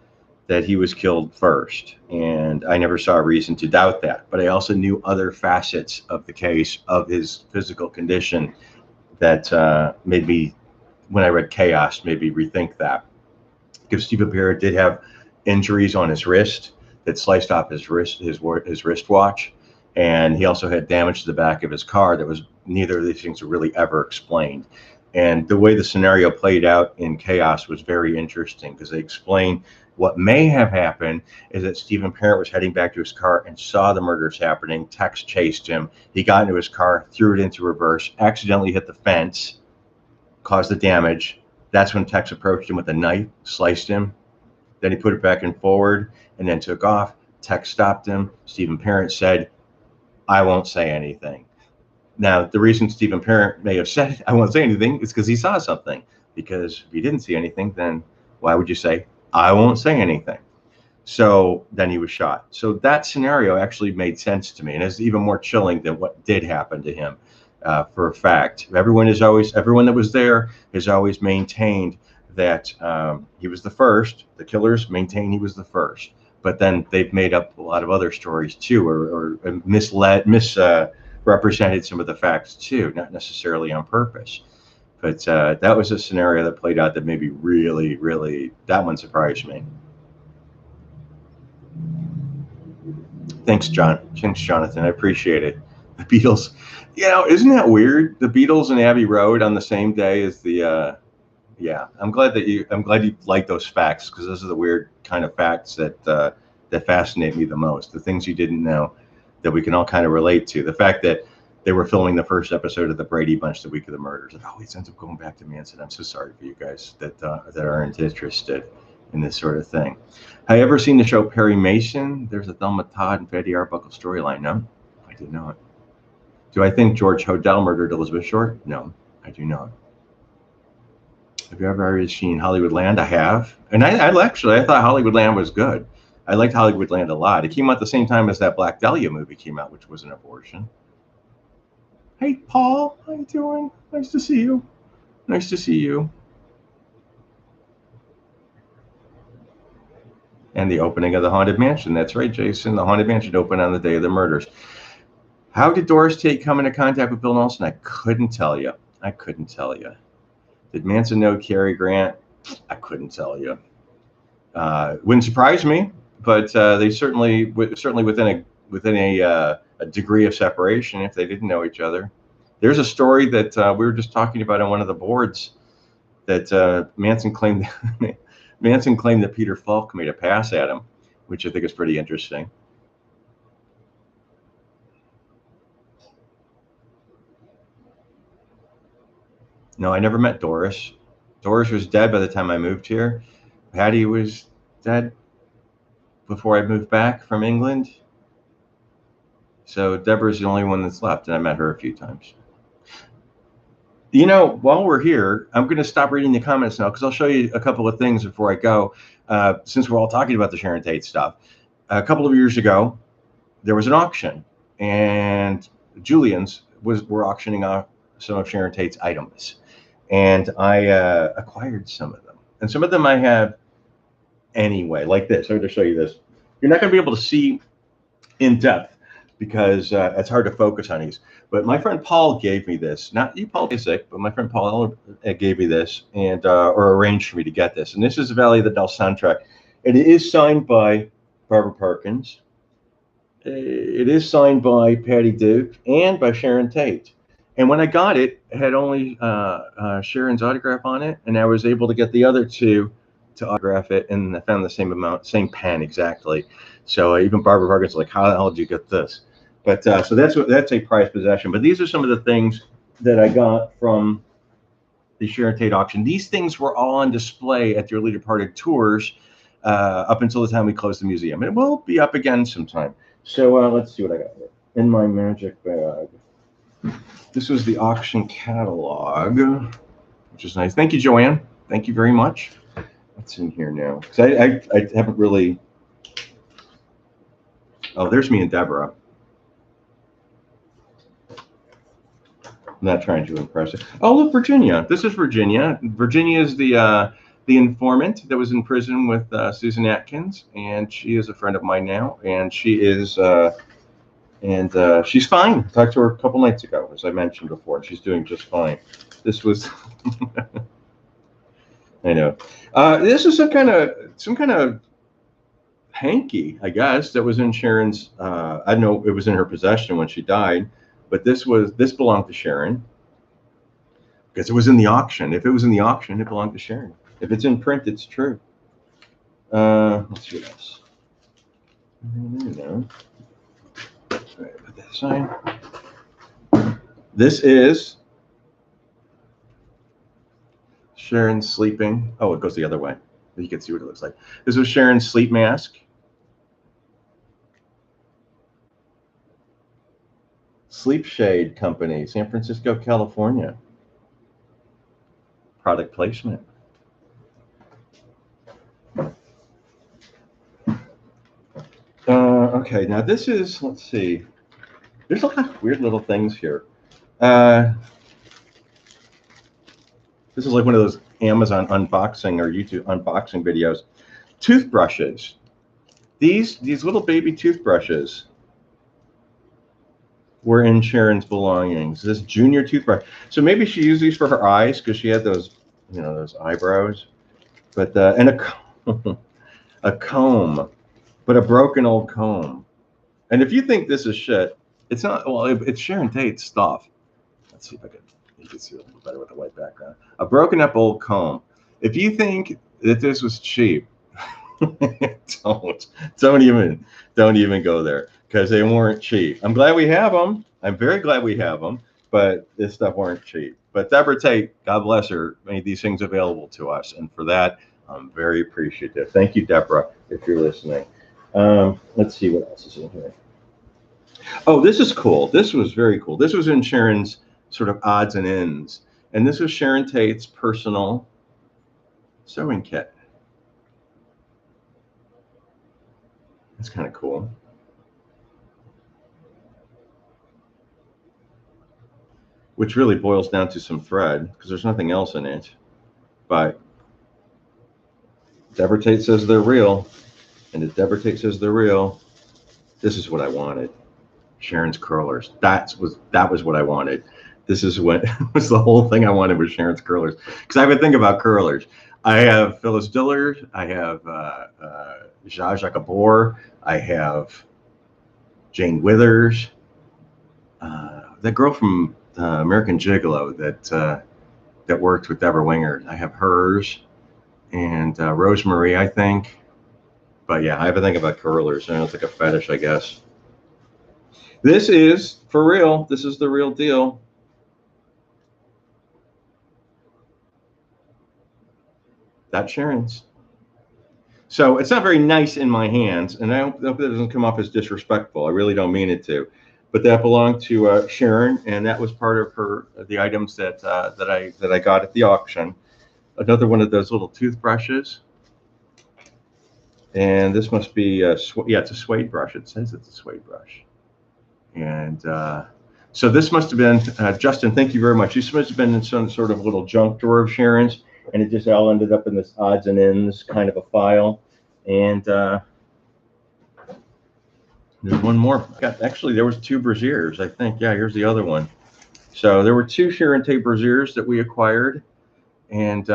that he was killed first, and I never saw a reason to doubt that. But I also knew other facets of the case, of his physical condition, that made me, when I read Chaos, made me rethink that. Because Stephen Parent did have injuries on his wrist that sliced off his wristwatch, and he also had damage to the back of his car that was, neither of these things were really ever explained. And the way the scenario played out in Chaos was very interesting, because they explained what may have happened is that Stephen Parent was heading back to his car and saw the murders happening. Tex chased him. He got into his car, threw it into reverse, accidentally hit the fence, caused the damage. That's when Tex approached him with a knife, sliced him. Then he put it back in forward and then took off. Tex stopped him. Stephen Parent said, "I won't say anything." Now, the reason Stephen Parent may have said, "I won't say anything," is because he saw something. Because if he didn't see anything, then why would you say, "I won't say anything"? So then he was shot. So that scenario actually made sense to me, and is even more chilling than what did happen to him. For a fact, everyone that was there has always maintained that he was the first. The killers maintain he was the first, but then they've made up a lot of other stories too, or misrepresented some of the facts too, not necessarily on purpose. But that was a scenario that played out that maybe really, really, that one surprised me. Thanks, John. Thanks, Jonathan. I appreciate it. The Beatles, isn't that weird? The Beatles and Abbey Road on the same day as the. Yeah, I'm glad you like those facts, because those are the weird kind of facts that fascinate me the most. The things you didn't know that we can all kind of relate to. The fact that they were filming the first episode of the Brady Bunch the week of the murders. It always ends up going back to Manson. I'm so sorry for you guys that aren't interested in this sort of thing. Have you ever seen the show Perry Mason? There's a Thelma Todd and Fatty Arbuckle storyline. No, I did not. Do I think George Hodel murdered Elizabeth Short? No, I do not. Have you ever seen Hollywoodland? I have. And I thought Hollywoodland was good. I liked Hollywoodland a lot. It came out the same time as that Black Dahlia movie came out, which was an abortion. Hey, Paul, how you doing? Nice to see you. Nice to see you. And the opening of the Haunted Mansion. That's right, Jason. The Haunted Mansion opened on the day of the murders. How did Doris Tate come into contact with Bill Nelson? I couldn't tell you. Did Manson know Cary Grant? I couldn't tell you. Wouldn't surprise me, but they certainly within a degree of separation if they didn't know each other. There's a story that we were just talking about on one of the boards that Manson claimed that Peter Falk made a pass at him, which I think is pretty interesting. No, I never met Doris. Doris was dead by the time I moved here. Patty was dead before I moved back from England. So Deborah's the only one that's left, and I met her a few times. While we're here, I'm going to stop reading the comments now, because I'll show you a couple of things before I go, since we're all talking about the Sharon Tate stuff. A couple of years ago, there was an auction, and Julian's were auctioning off some of Sharon Tate's items, and I acquired some of them, and some of them I have anyway, like this. I'm going to show you this. You're not going to be able to see in depth because it's hard to focus on these. But my friend Paul gave me this. Not you, Paul Basic, but my friend Paul gave me this and or arranged for me to get this. And this is the Valley of the Dolls soundtrack. And it is signed by Barbara Perkins. It is signed by Patty Duke and by Sharon Tate. And when I got it, it had only Sharon's autograph on it, and I was able to get the other two to autograph it, and I found the same amount, same pen exactly. So even Barbara Perkins was like, "How the hell did you get this?" But so that's a prized possession. But these are some of the things that I got from the Sharon Tate auction. These things were all on display at the early departed tours up until the time we closed the museum. It will be up again sometime. So let's see what I got here in my magic bag. This was the auction catalog, which is nice. Thank you, Joanne. Thank you very much. What's in here now? Because I haven't really. Oh, there's me and Deborah. I'm not trying to impress her. Oh, look, Virginia. This is Virginia. Virginia is the informant that was in prison with Susan Atkins, and she is a friend of mine now, and she is she's fine. I talked to her a couple nights ago, as I mentioned before. She's doing just fine. This was I know. This is some kind of hanky, I guess, that was in Sharon's. I don't know, it was in her possession when she died, but this belonged to Sharon because it was in the auction. If it was in the auction, it belonged to Sharon. If it's in print, it's true. Let's see what else. There we go. All right, put that aside. This is Sharon sleeping. Oh, it goes the other way. You can see what it looks like. This was Sharon's sleep mask. Sleep Shade Company, San Francisco, California. Product placement. Okay, now this is, let's see. There's a lot of weird little things here. This is like one of those Amazon unboxing or YouTube unboxing videos. Toothbrushes. These little baby toothbrushes were in Sharon's belongings. This junior toothbrush. So maybe she used these for her eyes because she had those, you know, those eyebrows. But and a comb, but a broken old comb. And if you think this is shit, it's not. Well, it's Sharon Tate's stuff. Let's see if you can see a little better with the white background. A broken up old comb. If you think that this was cheap, don't even go there because they weren't cheap. I'm glad we have them. I'm very glad we have them, but this stuff weren't cheap. But Deborah Tate, God bless her, made these things available to us, and for that, I'm very appreciative. Thank you, Deborah, if you're listening. Let's see what else is in here. Oh, this is cool. This was very cool. This was in Sharon's sort of odds and ends, and this was Sharon Tate's personal sewing kit. That's kind of cool. Which really boils down to some thread because there's nothing else in it. But Deborah Tate says they're real. And if Deborah Tate says they're real, this is what I wanted. Sharon's curlers. That was what I wanted. This is what was the whole thing I wanted was Sharon's curlers. Because I would think about curlers. I have Phyllis Dillard. I have Zsa Zsa Gabor. I have Jane Withers. That girl from American Gigolo that worked with Deborah Winger. I have hers and Rosemarie, I think. But yeah, I have to think about curlers. I know it's like a fetish, I guess. This is for real. This is the real deal. That's Sharon's. So it's not very nice in my hands, and I hope that doesn't come off as disrespectful. I really don't mean it to. But that belonged to Sharon, and that was part of the items that I got at the auction. Another one of those little toothbrushes, and this must be yeah, it's a suede brush. It says it's a suede brush, and So this must have been, Justin, thank you very much. This must have been in some sort of little junk drawer of Sharon's, and it just all ended up in this odds and ends kind of a file. And there's one more. Actually, there was 2 brassieres, I think. Yeah, here's the other one. So there were 2 Sharon Tate brassieres that we acquired, and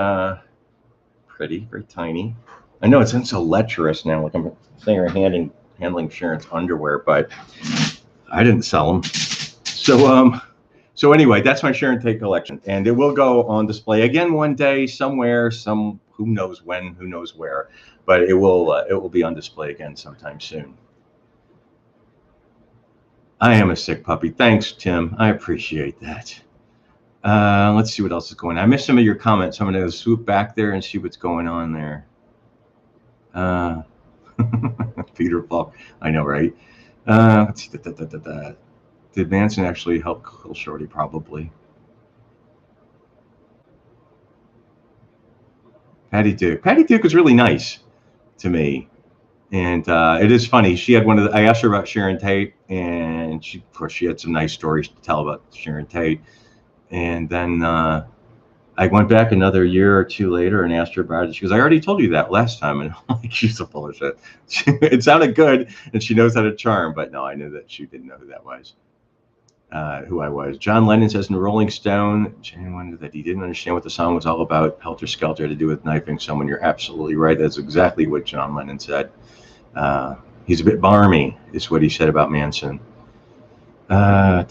pretty, very tiny. I know it's so lecherous now, like I'm saying, or handling Sharon's underwear, but I didn't sell them. So anyway, that's my Sharon Tate collection, and it will go on display again one day somewhere, who knows when, who knows where, but it will be on display again sometime soon. I am a sick puppy. Thanks, Tim. I appreciate that. Let's see what else is going on. I missed some of your comments. I'm going to swoop back there and see what's going on there. Peter Falk. I know, right? Let's see. Did Manson actually help kill Shorty? Probably. Patty Duke was really nice to me. And it is funny. She had I asked her about Sharon Tate, and of course, she had some nice stories to tell about Sharon Tate. And then I went back another year or 2 later and asked her about it. She goes, "I already told you that last time." And I'm like, "She's so full of shit." It sounded good, and she knows how to charm, but no, I knew that she didn't know who that was. Who I was. John Lennon says in Rolling Stone, that he didn't understand what the song was all about. Helter Skelter to do with knifing someone. You're absolutely right. That's exactly what John Lennon said. He's a bit barmy, is what he said about Manson. Let's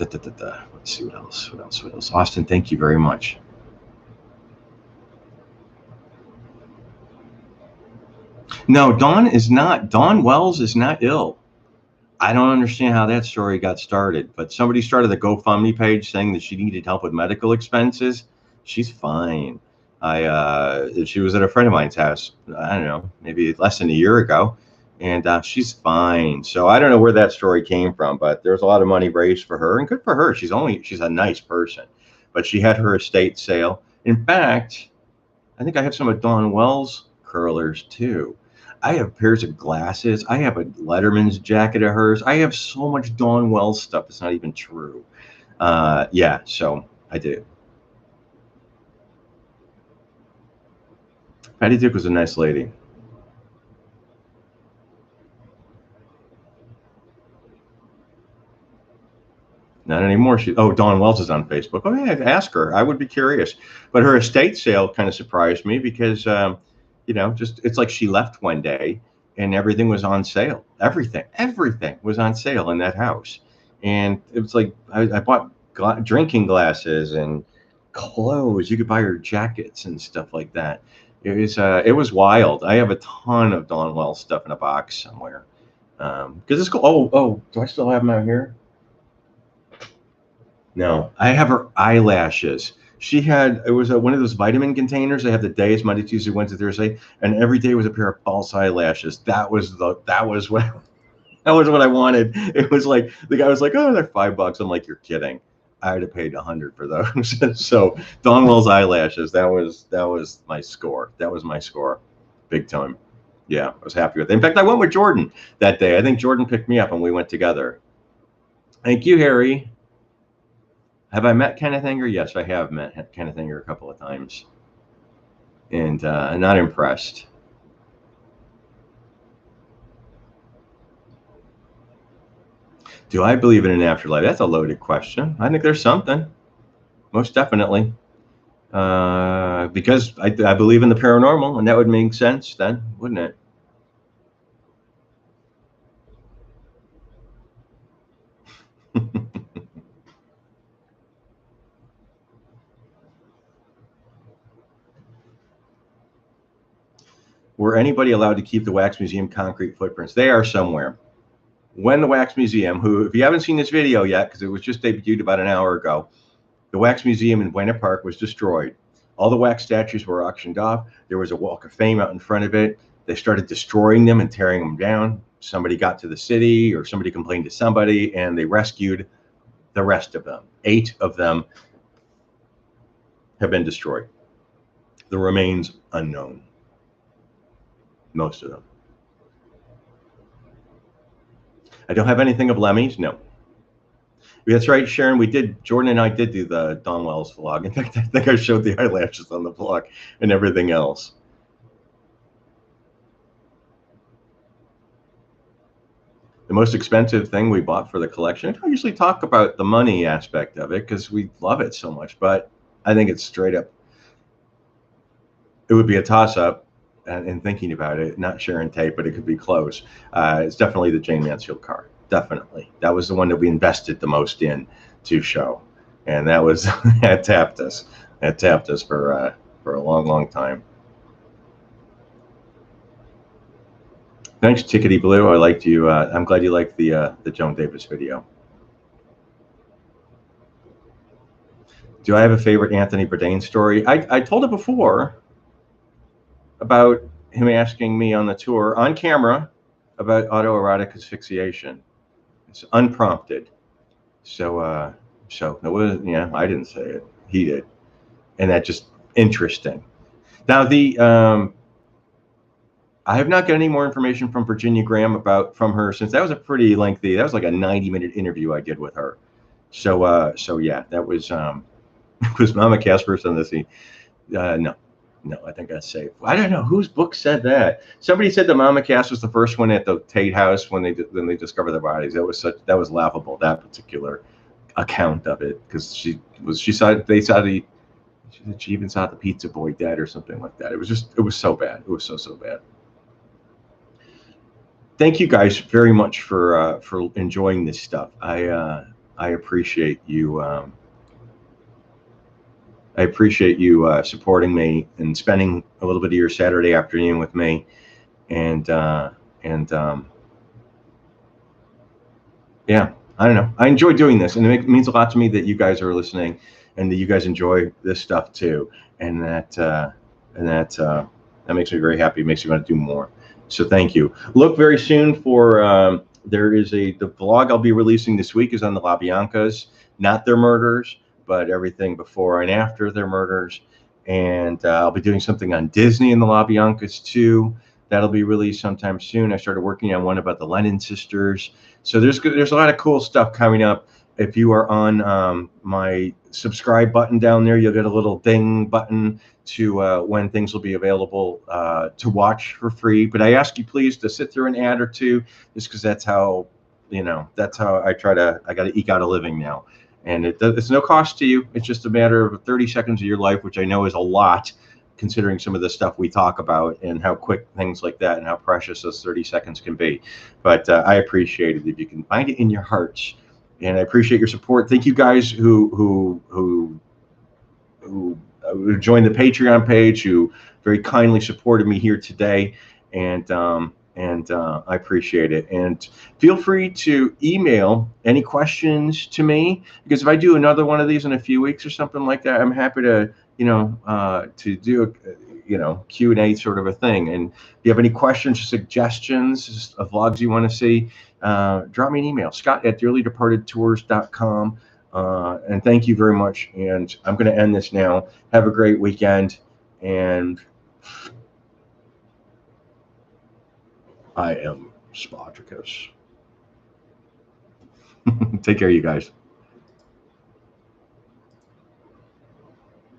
see what else. Austin, thank you very much. No, Dawn Wells is not ill. I don't understand how that story got started, but somebody started a GoFundMe page saying that she needed help with medical expenses. She's fine. She was at a friend of mine's house, I don't know, maybe less than a year ago, and she's fine. So I don't know where that story came from, but there's a lot of money raised for her, and good for her. She's a nice person, but she had her estate sale. In fact, I think I have some of Dawn Wells curlers too. I have pairs of glasses. I have a Letterman's jacket of hers. I have so much Dawn Wells stuff. It's not even true. Yeah, so I do. Patty Duke was a nice lady. Not anymore. Dawn Wells is on Facebook. Oh, yeah, ask her. I would be curious. But her estate sale kind of surprised me because, it's like she left one day and everything was on sale. Everything was on sale in that house. And it was like I bought drinking glasses and clothes. You could buy her jackets and stuff like that. It was wild. I have a ton of Dawn Wells stuff in a box somewhere. Because it's cool. Oh, do I still have them out here? No, I have her eyelashes. It was one of those vitamin containers. They have the days, Monday, Tuesday, Wednesday, Thursday, and every day was a pair of false eyelashes. That was what that was what I wanted. It was like the guy was like, "Oh, they're $5." I'm like, "You're kidding." I'd have paid $100 for those. So Dawn Wells eyelashes. That was my score. That was my score, big time. Yeah, I was happy with it. In fact, I went with Jordan that day. I think Jordan picked me up and we went together. Thank you, Harry. Have I met Kenneth Anger? Yes, I have met Kenneth Anger a couple of times, and I'm not impressed. Do I believe in an afterlife? That's a loaded question. I think there's something, most definitely, because I believe in the paranormal, and that would make sense then, wouldn't it? Were anybody allowed to keep the Wax Museum concrete footprints? They are somewhere. When the Wax Museum, if you haven't seen this video yet, because it was just debuted about an hour ago, the Wax Museum in Buena Park was destroyed. All the wax statues were auctioned off. There was a walk of fame out in front of it. They started destroying them and tearing them down. Somebody got to the city, or somebody complained to somebody, and they rescued the rest of them. 8 of them have been destroyed. The remains unknown. Most of them. I don't have anything of Lemmy's. No. That's right, Sharon. We did. Jordan and I did do the Don Wells vlog. In fact, I think I showed the eyelashes on the vlog and everything else. The most expensive thing we bought for the collection. I don't usually talk about the money aspect of it because we love it so much, but I think it's straight up. It would be a toss-up, in thinking about it. Not Sharon Tate, but it could be close. It's definitely the Jane Mansfield car. Definitely, that was the one that we invested the most in to show, and that was that tapped us. That tapped us for a long, long time. Thanks, Chickadee Blue. I liked you. I'm glad you liked the Joan Davis video. Do I have a favorite Anthony Bourdain story? I told it before about him asking me on the tour on camera about autoerotic asphyxiation. It's unprompted. So it was, yeah, I didn't say it. He did. And that just interesting. Now I have not got any more information from Virginia Graham from her, since that was a pretty lengthy, that was like a 90-minute interview I did with her. So yeah, that was was Mama Casper's on the scene. No, I think that's safe. I don't know whose book said that. Somebody said that Mama Cass was the first one at the Tate house when they discovered their bodies. That was laughable, that particular account of it, because she even saw the pizza boy dead or something like that. It was so bad. It was so bad. Thank you guys very much for enjoying this stuff. I appreciate you. I appreciate you supporting me and spending a little bit of your Saturday afternoon with me, and yeah, I don't know. I enjoy doing this, and it means a lot to me that you guys are listening, and that you guys enjoy this stuff too, and that makes me very happy. It makes me want to do more. So thank you. Look very soon for there is the vlog I'll be releasing this week is on the LaBiancas, not their murders, but everything before and after their murders. And I'll be doing something on Disney and the LaBiancas too. That'll be released sometime soon. I started working on one about the Lennon sisters. So there's a lot of cool stuff coming up. If you are on my subscribe button down there, you'll get a little ding button to when things will be available to watch for free. But I ask you please to sit through an ad or two, just because that's how I got to eke out a living now. And it's no cost to you. It's just a matter of 30 seconds of your life, which I know is a lot, considering some of the stuff we talk about and how quick things like that and how precious those 30 seconds can be. But I appreciate it if you can find it in your hearts. And I appreciate your support. Thank you guys who joined the Patreon page, who very kindly supported me here today. And I appreciate it. And feel free to email any questions to me, because if I do another one of these in a few weeks or something like that, I'm happy to to do a Q&A sort of a thing. And if you have any questions or suggestions of vlogs you want to see, drop me an email, scott@dearlydepartedtours.com. And thank you very much. And I'm going to end this now. Have a great weekend. And I am Spartacus. Take care, you guys.